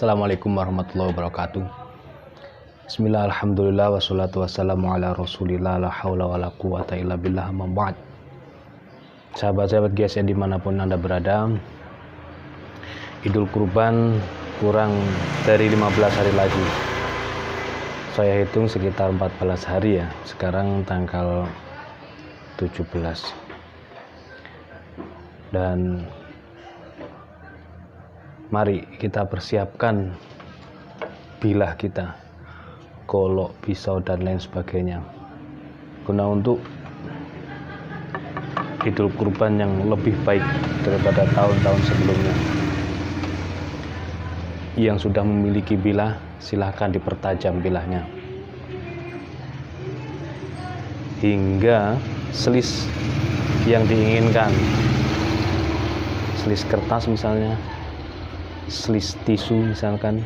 Assalamualaikum warahmatullahi wabarakatuh. Bismillah, alhamdulillah, wassalatu wassalamu ala rasulillah, la hawla wa la quwata illa billah, amma ba'd. Sahabat-sahabat GSN dimanapun Anda berada, Idul Kurban kurang dari 15 hari lagi. Saya hitung sekitar 14 hari ya. Sekarang tanggal 17. Dan mari kita persiapkan bilah kita, golok, pisau, dan lain sebagainya, guna untuk Idul Kurban yang lebih baik daripada tahun-tahun sebelumnya. Yang sudah memiliki bilah, silahkan dipertajam bilahnya hingga selis yang diinginkan, selis kertas misalnya, selis tisu misalkan,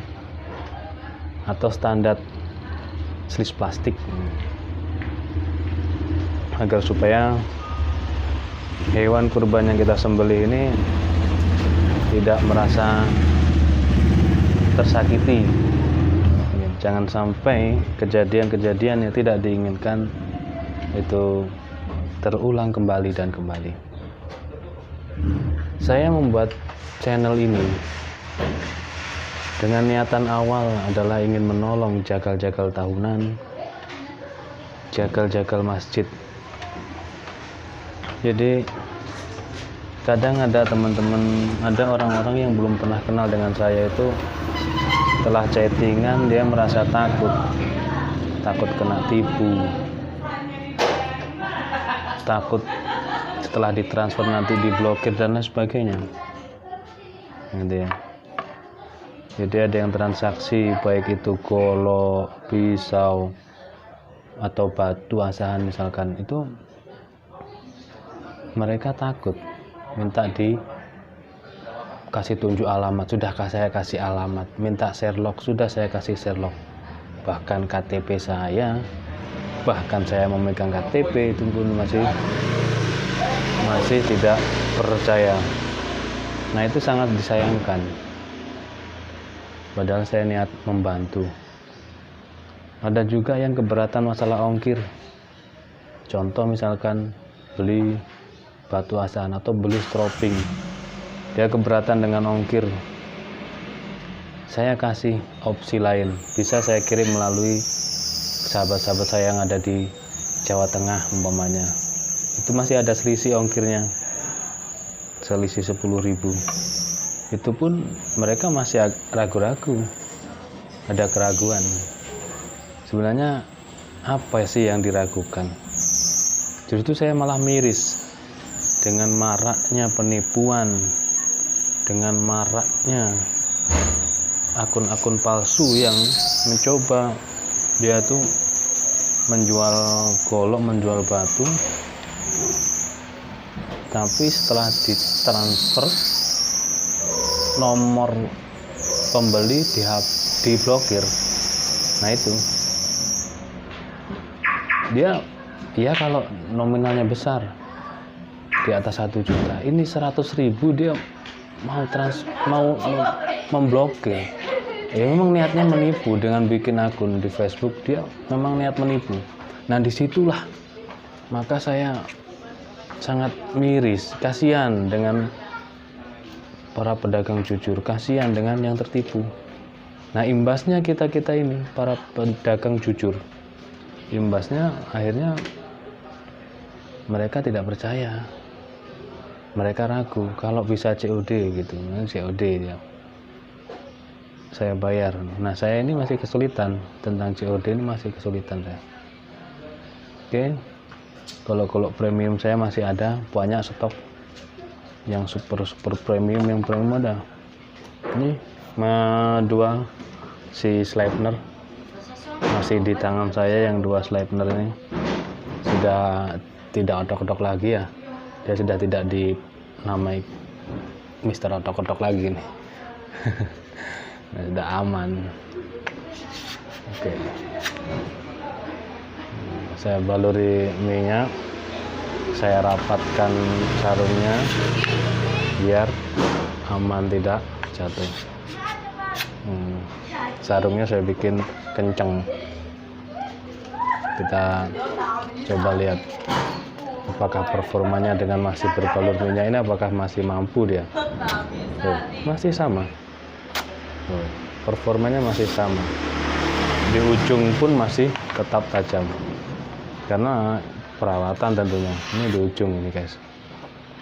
atau standar selis plastik, agar supaya hewan kurban yang kita sembelih ini tidak merasa tersakiti. Jangan sampai kejadian-kejadian yang tidak diinginkan itu terulang kembali dan kembali. Saya membuat channel ini dengan niatan awal adalah ingin menolong jagal-jagal tahunan, jagal-jagal masjid. Jadi kadang ada teman-teman, ada orang-orang yang belum pernah kenal dengan saya itu, setelah chattingan dia merasa takut kena tipu, takut setelah ditransfer nanti diblokir dan lain sebagainya, gitu ya. Jadi ada yang transaksi baik itu golok, pisau, atau batu asahan misalkan, itu mereka takut minta dikasih tunjuk alamat, sudahkah saya kasih alamat, minta Sherlock, sudah saya kasih Sherlock, bahkan KTP saya, bahkan saya memegang KTP itu pun masih tidak percaya. Nah, itu sangat disayangkan, padahal saya niat membantu. Ada juga yang keberatan masalah ongkir, contoh misalkan beli batu asahan atau beli stroping, dia keberatan dengan ongkir. Saya kasih opsi lain, bisa saya kirim melalui sahabat-sahabat saya yang ada di Jawa Tengah umpamanya, itu masih ada selisih ongkirnya, selisih 10.000. Itu pun mereka masih ragu-ragu, ada keraguan. Sebenarnya apa sih yang diragukan? Justru saya malah miris dengan maraknya penipuan, dengan maraknya akun-akun palsu yang mencoba dia tuh menjual golok, menjual batu, tapi setelah ditransfer nomor pembeli diblokir. Nah, itu dia kalau nominalnya besar di atas 1 juta, ini 100.000 dia mau memblokir. Ya memang niatnya menipu dengan bikin akun di Facebook, dia memang niat menipu. Nah, disitulah maka saya sangat miris, kasihan dengan para pedagang jujur, kasihan dengan yang tertipu. Nah, imbasnya kita ini para pedagang jujur, imbasnya akhirnya mereka tidak percaya, mereka ragu kalau bisa COD gitu, COD ya, saya bayar. Nah, saya ini masih kesulitan tentang COD, ini masih kesulitan saya. Oke, kalau premium saya masih ada banyak stok, yang super premium, yang premium ada. Ini dua si Sleipner masih di tangan saya, yang 2 Sleipner ini sudah tidak otok-otok lagi ya, dia sudah tidak dinamai Mister Otok-otok lagi nih. Nah, sudah aman. Oke, saya baluri minyak, saya rapatkan sarungnya biar aman tidak jatuh. Sarungnya saya bikin kenceng. Kita coba lihat apakah performanya dengan masih berbalur minyak ini, apakah masih mampu dia. Masih sama. Performanya masih sama. Di ujung pun masih tetap tajam karena perawatan tentunya. Ini di ujung ini guys,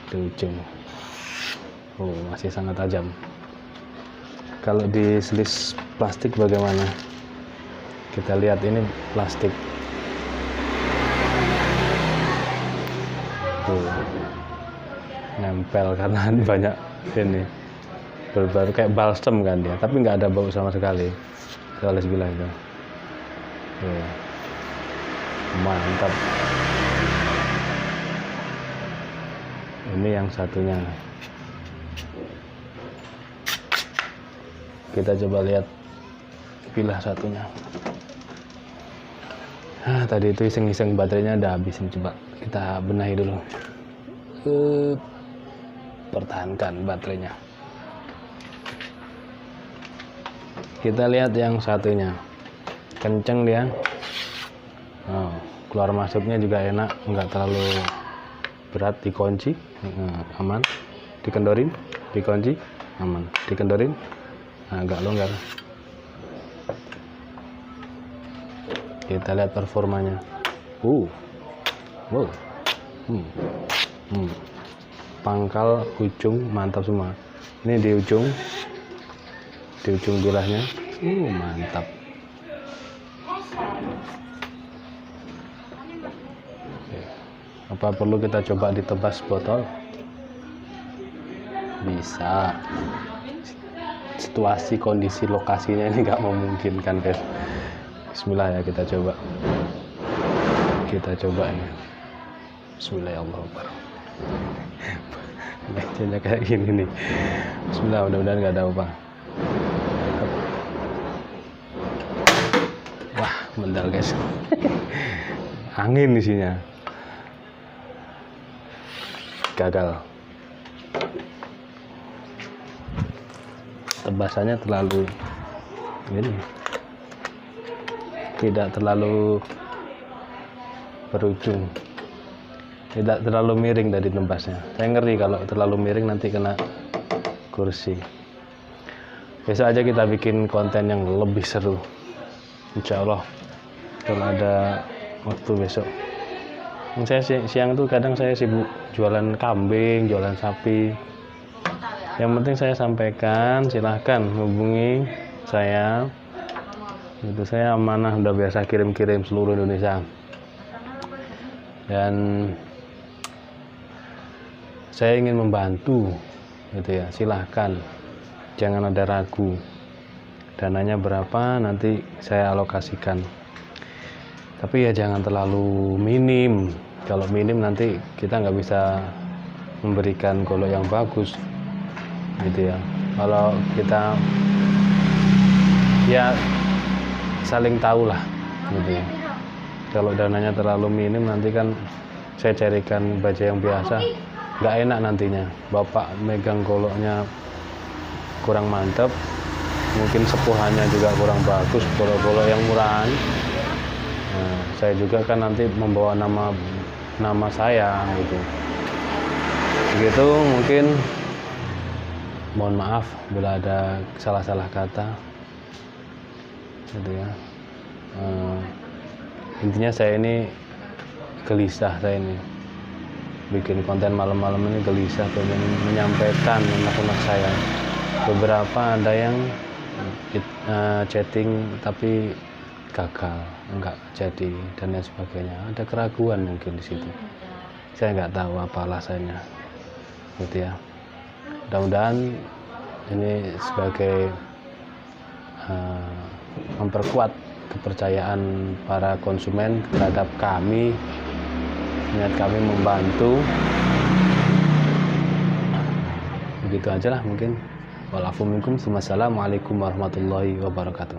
di ujung. Masih sangat tajam. Kalau di selis plastik bagaimana? Kita lihat ini plastik. Nempel karena banyak ini berbaru kayak balsem kan dia, tapi nggak ada bau sama sekali. Kalau sebelah itu mantap. Ini yang satunya, kita coba lihat pilah satunya. Tadi itu iseng-iseng baterainya udah habis nih, coba kita benahi dulu. Pertahankan baterainya. Kita lihat yang satunya, kenceng dia. Keluar masuknya juga enak, nggak terlalu berat, dikunci aman, dikendorin, dikunci aman, dikendorin agak longgar. Kita lihat performanya. Pangkal ujung mantap semua. Ini di ujung bilahnya mantap. Apa perlu kita coba ditebas botol? Bisa. Situasi kondisi lokasinya ini nggak memungkinkan guys. Bismillah ya, kita coba ini. Bismillahirrahmanirrahim. Bacanya kayak gini nih. Bismillah, mudah-mudahan nggak ada apa. Wah, mendal guys. Angin isinya. Gagal. Tebasannya terlalu ini, tidak terlalu berujung, tidak terlalu miring dari tembasnya. Saya ngeri kalau terlalu miring nanti kena kursi. Besok aja kita bikin konten yang lebih seru, insya Allah, kalau ada waktu besok. Saya siang tuh kadang saya sibuk jualan kambing, jualan sapi. Yang penting saya sampaikan, silahkan hubungi saya. Itu saya amanah, udah biasa kirim-kirim seluruh Indonesia. Dan saya ingin membantu, gitu ya. Silahkan, jangan ada ragu. Dananya berapa nanti saya alokasikan. Tapi ya jangan terlalu minim. Kalau minim nanti kita nggak bisa memberikan golok yang bagus, gitu ya. Kalau kita ya saling tahu lah, gitu ya. Kalau dananya terlalu minim nanti kan saya carikan baja yang biasa, nggak enak nantinya. Bapak megang goloknya kurang mantap, mungkin sepuhannya juga kurang bagus, golok-golok yang murahan. Nah, saya juga kan nanti membawa nama saya gitu. Begitu, mungkin mohon maaf bila ada salah-salah kata, gitu ya. Intinya saya ini gelisah, saya ini bikin konten malam-malam ini gelisah, pengen menyampaikan unek-unek saya. Beberapa ada yang chatting tapi gagal, enggak jadi dan lain sebagainya. Ada keraguan mungkin di situ. Saya nggak tahu apa alasannya, gitu ya. Mudah-mudahan ini sebagai memperkuat kepercayaan para konsumen terhadap kami, niat kami membantu. Begitu aja lah mungkin. Walafuminkum. Wassalamualaikum warahmatullahi wabarakatuh.